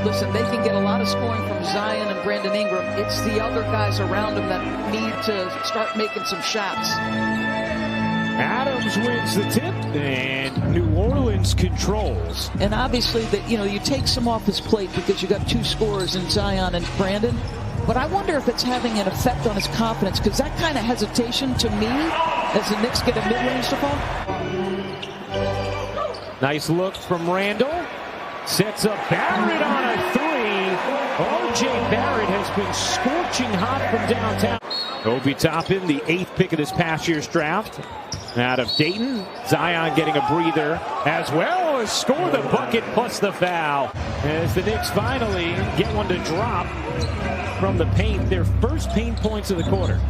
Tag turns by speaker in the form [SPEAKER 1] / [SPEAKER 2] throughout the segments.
[SPEAKER 1] listen, they can get a lot of scoring from Zion and Brandon Ingram. It's the other guys around them that need to start making some shots.
[SPEAKER 2] Adams wins the tip, and New Orleans controls.
[SPEAKER 1] And obviously, that you take some off his plate because you got two scorers in Zion and Brandon. But I wonder if it's having an effect on his confidence, because that kind of hesitation to me, as the Knicks get a mid-range to fall.
[SPEAKER 2] Nice look from Randall. Sets up Barrett on a three. R.J. Barrett has been scorching hot from downtown. Obi Toppin, the 8th pick of this past year's draft. Out of Dayton, Zion getting a breather, as well as score the bucket plus the foul. As the Knicks finally get one to drop from the paint, their first paint points of the quarter.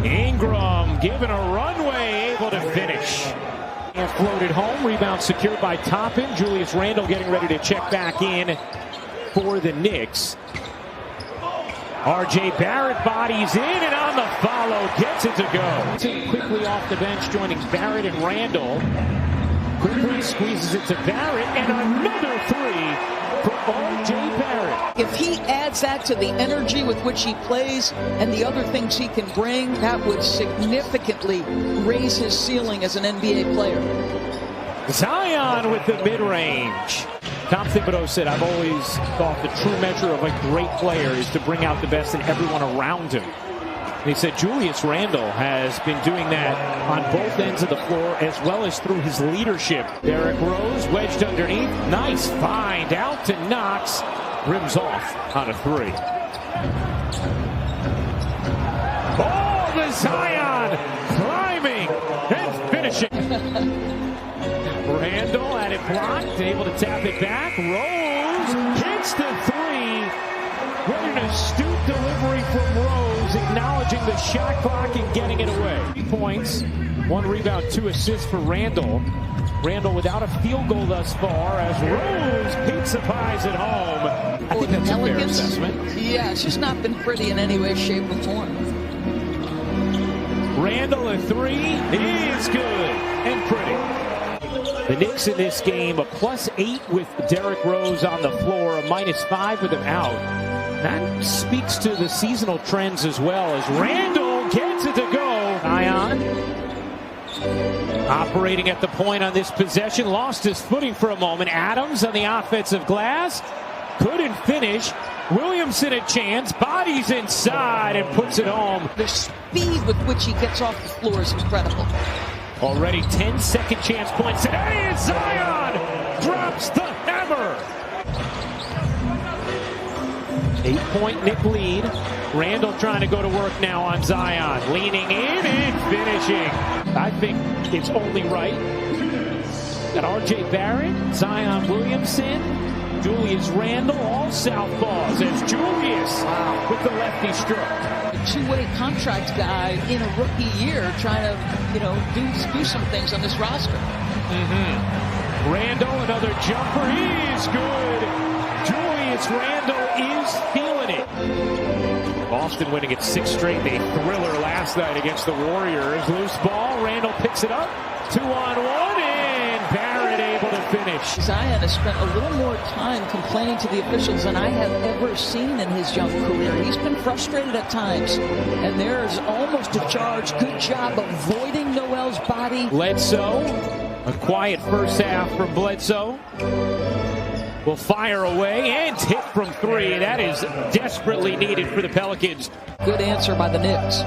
[SPEAKER 2] Ingram given a runway, able to finish. And floated home, rebound secured by Toppin. Julius Randle getting ready to check back in for the Knicks. R.J. Barrett bodies in, and on the follow, gets it to go. Quickly off the bench, joining Barrett and Randall. Quickly squeezes it to Barrett, and another three for R.J. Barrett.
[SPEAKER 1] If he adds that to the energy with which he plays and the other things he can bring, that would significantly raise his ceiling as an NBA player.
[SPEAKER 2] Zion with the mid-range. Tom Thibodeau said, I've always thought the true measure of a great player is to bring out the best in everyone around him. And he said Julius Randle has been doing that on both ends of the floor as well as through his leadership. Derrick Rose wedged underneath. Nice find out to Knox. Rims off on a three. Oh, the Zion climbing and finishing. Randall had it blocked, able to tap it back. Rose hits the three. What an astute delivery from Rose, acknowledging the shot clock and getting it away. 3 points, 1 rebound, 2 assists for Randall. Randall without a field goal thus far as Rose pizza pies at home. I think that's a fair assessment.
[SPEAKER 1] Yeah, it's just not been pretty in any way, shape, or form.
[SPEAKER 2] Randall a three is good and pretty. The Knicks in this game, a +8 with Derrick Rose on the floor, a -5 with him out. That speaks to the seasonal trends as well, as Randall gets it to go. Zion operating at the point on this possession, lost his footing for a moment. Adams on the offensive glass, couldn't finish. Williamson a chance, bodies inside and puts it home.
[SPEAKER 1] The speed with which he gets off the floor is incredible.
[SPEAKER 2] Already 10 second chance points. Today is Zion drops the hammer. 8-point Knick lead. Randall trying to go to work now on Zion. Leaning in and finishing. I think it's only right that R.J. Barrett, Zion Williamson, Julius Randle, all southpaws as Julius with the lefty stroke.
[SPEAKER 1] Two-way contract guy in a rookie year trying to, do some things on this roster.
[SPEAKER 2] Randall, another jumper, is good. Julius Randle is feeling it. Boston winning its 6th straight. They thriller last night against the Warriors. Loose ball, Randall picks it up. 2-on-1, and Barrett able to finish.
[SPEAKER 1] Zion has spent a little more time complaining to the officials than I have ever seen in his young career. He's been frustrated at times, and there's almost a charge. Good job avoiding Noel's body.
[SPEAKER 2] Bledsoe, a quiet first half from Bledsoe. Will fire away and hit from 3. That is desperately needed for the Pelicans.
[SPEAKER 1] Good answer by the Knicks.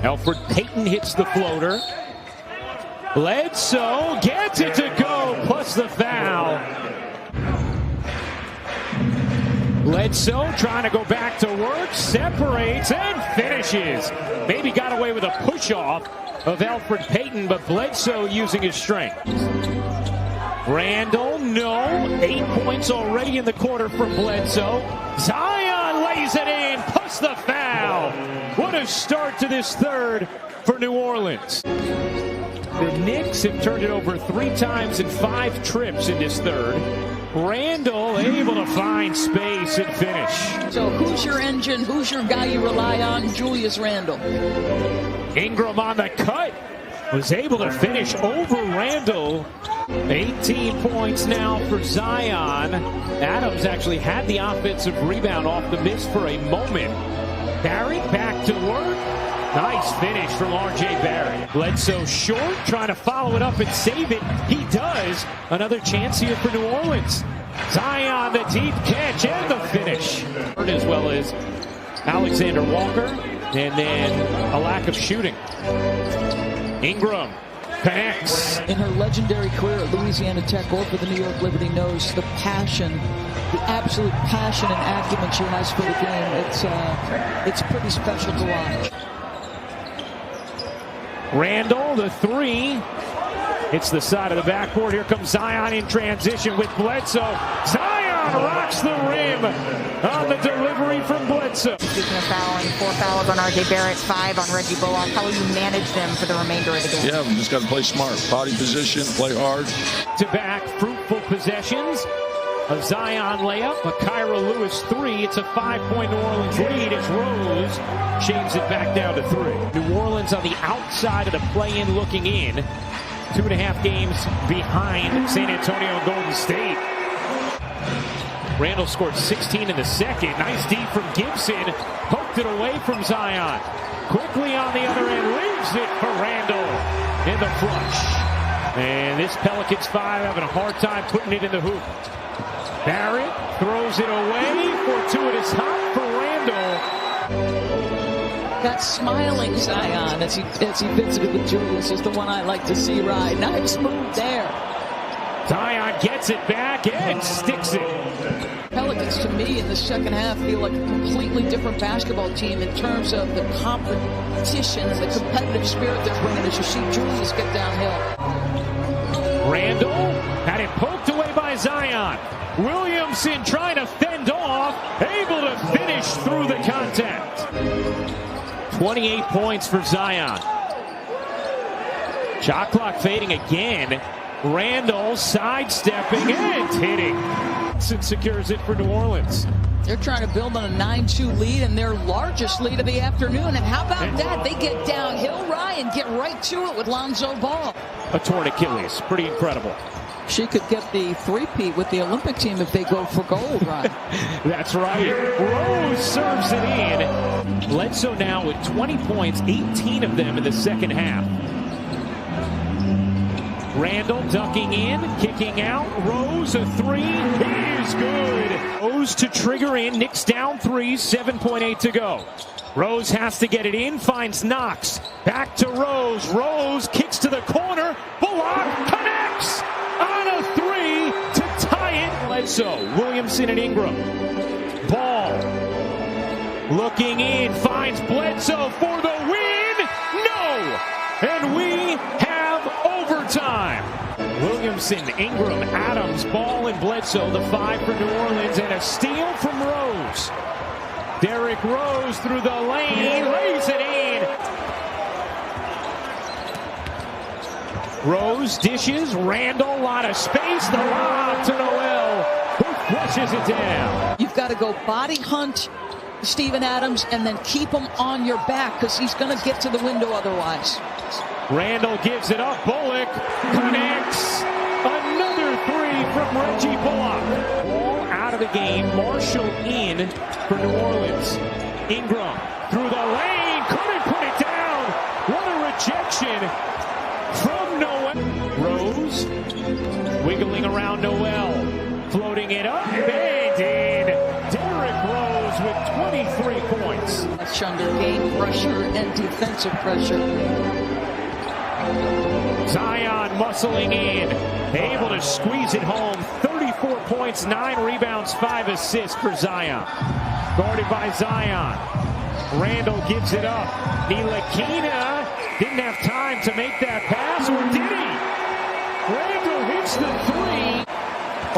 [SPEAKER 2] Elfrid Payton hits the floater. Bledsoe gets it to go, plus the foul. Bledsoe trying to go back to work, separates and finishes. Maybe got away with a push-off of Elfrid Payton, but Bledsoe using his strength. Randall, no. 8 points already in the quarter from Bledsoe. Zion lays it in, plus the foul. What a start to this third for New Orleans. The Knicks have turned it over 3 times in 5 trips in this third. Randall able to find space and finish.
[SPEAKER 1] So who's your engine? Who's your guy you rely on? Julius Randle.
[SPEAKER 2] Ingram on the cut. was able to finish over Randall. 18 points now for Zion. Adams actually had the offensive rebound off the miss for a moment. Barry back to work. Nice finish from R.J. Barry. Bledsoe short, trying to follow it up and save it. He does. Another chance here for New Orleans. Zion, the deep catch and the finish. As well as Alexander Walker. And then a lack of shooting. Ingram connects.
[SPEAKER 1] In her legendary career at Louisiana Tech or for the New York Liberty knows the passion, the absolute passion and acumen she has for the game. It's pretty special to watch.
[SPEAKER 2] Randall, the three. It's the side of the backboard. Here comes Zion in transition with Bledsoe. Zion rocks the rim on the delivery from Bledsoe.
[SPEAKER 3] Speaking of fouling, 4 fouls on R.J. Barrett, 5 on Reggie Bullock. How will you manage them for the remainder of the game?
[SPEAKER 4] Yeah, we just got to play smart. Body position, play hard.
[SPEAKER 2] To-back fruitful possessions. A Zion layup, a Kyra Lewis 3. It's a 5-point New Orleans lead as Rose shaves it back down to 3. New Orleans on the outside of the play-in looking in. 2.5 games behind San Antonio and Golden State. Randall scored 16 in the second. Nice deep from Gibson. Poked it away from Zion. Quickly on the other end. Leaves it for Randall in the flush. And this Pelicans 5 having a hard time putting it in the hoop. Barrett throws it away. Fortuitous hop for Randall.
[SPEAKER 1] That smiling Zion as he visited with Julius is the one I like to see ride. Nice move there.
[SPEAKER 2] Zion gets it back and sticks it.
[SPEAKER 1] Pelicans, to me, in the second half, feel like a completely different basketball team in terms of the competition and the competitive spirit they're bringing as you see Julius get downhill.
[SPEAKER 2] Randall had it poked away by Zion. Williamson trying to fend off, able to finish through the contact. 28 points for Zion. Shot clock fading again. Randall sidestepping and hitting. And secures it for New Orleans.
[SPEAKER 1] They're trying to build on a 9-2 lead and their largest lead of the afternoon. And how about that? They get downhill, Ryan, get right to it with Lonzo Ball.
[SPEAKER 2] A torn Achilles. Pretty incredible.
[SPEAKER 1] She could get the three-peat with the Olympic team if they go for gold, Ryan.
[SPEAKER 2] That's right. Rose serves it in. Bledsoe now with 20 points, 18 of them in the second half. Randall ducking in, kicking out. Rose, a 3. It is good. Rose to trigger in. Knicks down 3, 7.8 to go. Rose has to get it in, finds Knox. Back to Rose. Rose kicks to the corner. Bullock connects on a 3 to tie it. Bledsoe, Williamson and Ingram. Ball looking in, finds Bledsoe for the win. No! And we have overtime. Williamson, Ingram, Adams, Ball, and Bledsoe, the 5 for New Orleans, and a steal from Rose. Derrick Rose through the lane, lays it in. Rose dishes, Randall, lot of space, the lob to Noel, who flushes it down.
[SPEAKER 1] You've got to go body hunt Steven Adams and then keep him on your back because he's going to get to the window otherwise.
[SPEAKER 2] Randall gives it up, Bullock connects. Another 3 from Reggie Bullock. Ball out of the game, Marshall in for New Orleans. Ingram through the lane, couldn't put it down. What a rejection from Noel. Rose wiggling around Noel, floating it up and in. Derrick Rose with 23 points.
[SPEAKER 1] Much under game pressure and defensive pressure.
[SPEAKER 2] Zion muscling in, able to squeeze it home. 34 points, 9 rebounds, 5 assists for Zion. Guarded by Zion. Randall gives it up. Ntilikina didn't have time to make that pass, or did he? Randall hits the 3. A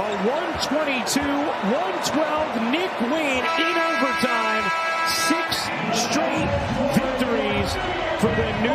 [SPEAKER 2] 122-112 Knick win in overtime. 6 straight victories for the New